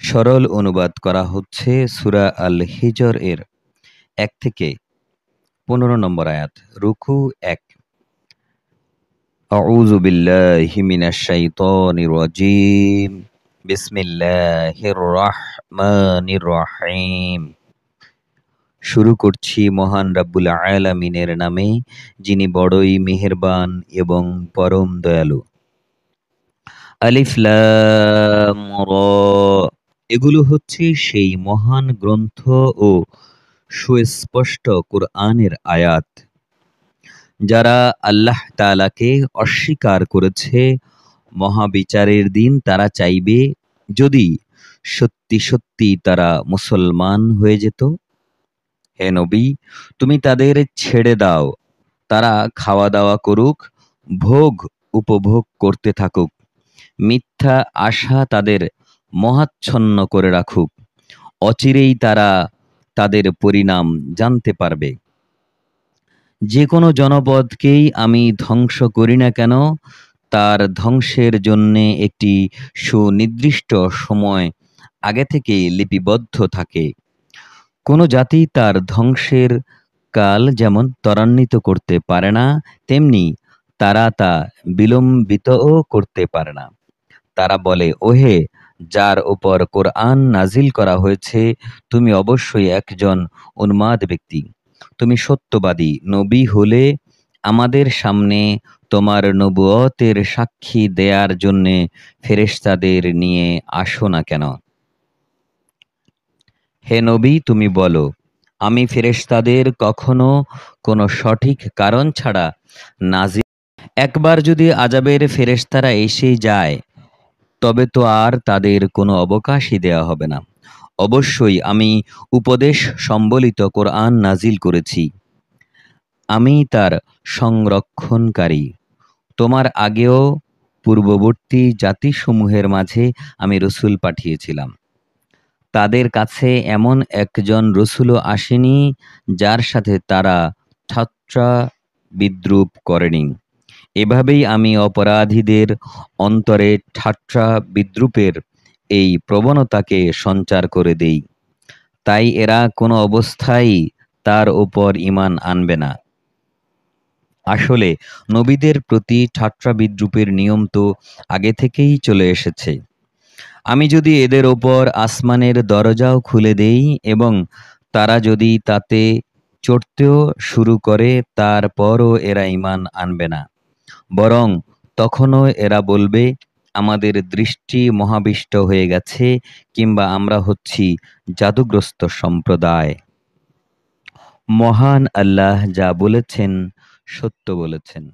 সরল অনুবাদ করা হচ্ছে সূরা আল হিজর এর ১ থেকে ১৫ নম্বর আয়াত। রুকু ১। আউযু বিল্লাহি মিনাশ শাইতানির রাজীম। বিসমিল্লাহির রাহমানির রহিম। শুরু করছি মহান রাব্বুল আলামিনের নামে, যিনি বড়ই মেহেরবান এবং পরম দয়ালু। আলিফ লাম রা। এগুলো হচ্ছে সেই মহান গ্রন্থ ও সুস্পষ্ট কুরআনের আয়াত, যারা আল্লাহ তাআলাকে অস্বীকার করেছে। মহাবিচারের দিন তারা চাইবে, যদি সত্যি সত্যি তারা মুসলমান হয়ে যেত। হে নবী, তুমি তাদের ছেড়ে দাও, তারা খাওয়া দাওয়া করুক, ভোগ উপভোগ করতে থাকুক, মিথ্যা আশা তাদের মহাচ্ছন্ন করে রাখুক। অচিরেই তারা তাদের পরিণাম জানতে পারবে। যে কোনো জনপদকেই আমি ধ্বংস করি না কেন, তার ধ্বংসের জন্যে একটি সুনির্দিষ্ট সময় আগে থেকেই লিপিবদ্ধ থাকে। কোনো জাতি তার ধ্বংসের কাল যেমন ত্বরান্বিত করতে পারে না, তেমনি তারা তা বিলম্বিতও করতে পারে না। তারা বলে, ওহে যার উপর কোরআন নাজিল করা হয়েছে, তুমি অবশ্যই একজন উন্মাদ ব্যক্তি। তুমি সত্যবাদী নবী হলে আমাদের সামনে তোমার নবুয়তের সাক্ষী দেয়ার জন্যে ফেরেশতাদের নিয়ে আসো না কেন? হে নবী, তুমি বলো, আমি ফেরেশতাদের কখনো কোনো সঠিক কারণ ছাড়া নাজিল। একবার যদি আযাবের ফেরেশতারা এসে যায়, তবে তো আর তাদের কোনো অবকাশই দেয়া হবে না। অবশ্যই আমি উপদেশ সম্বলিত কোরআন নাজিল করেছি। আমি তার সংরক্ষণকারী। তোমার আগেও পূর্ববর্তী জাতিসমূহের মাঝে আমি রসূল পাঠিয়েছিলাম। তাদের কাছে এমন একজন রসূলও আসেনি যার সাথে তারা ঠাট্টা বিদ্রূপ করেনি। এভাবেই আমি অপরাধীদের অন্তরে ঠাট্টা বিদ্রূপের এই প্রবণতাকে সঞ্চার করে দেই। তাই এরা কোনো অবস্থায় তার ওপর ঈমান আনবে না। আসলে নবীদের প্রতি ঠাট্টা বিদ্রূপের নিয়ম তো আগে থেকেই চলে এসেছে। আমি যদি এদের ওপর আসমানের দরজাও খুলে দেই এবং তারা যদি তাতে চড়তেও শুরু করে, তারপরও এরা ঈমান আনবে না। বরং তখনও এরা বলবে, আমাদের দৃষ্টি মহাবিষ্ট হয়ে গেছে, কিংবা আমরা হচ্ছি জাদুগ্রস্ত সম্প্রদায়। মহান আল্লাহ যা বলেছেন সত্য বলেছেন।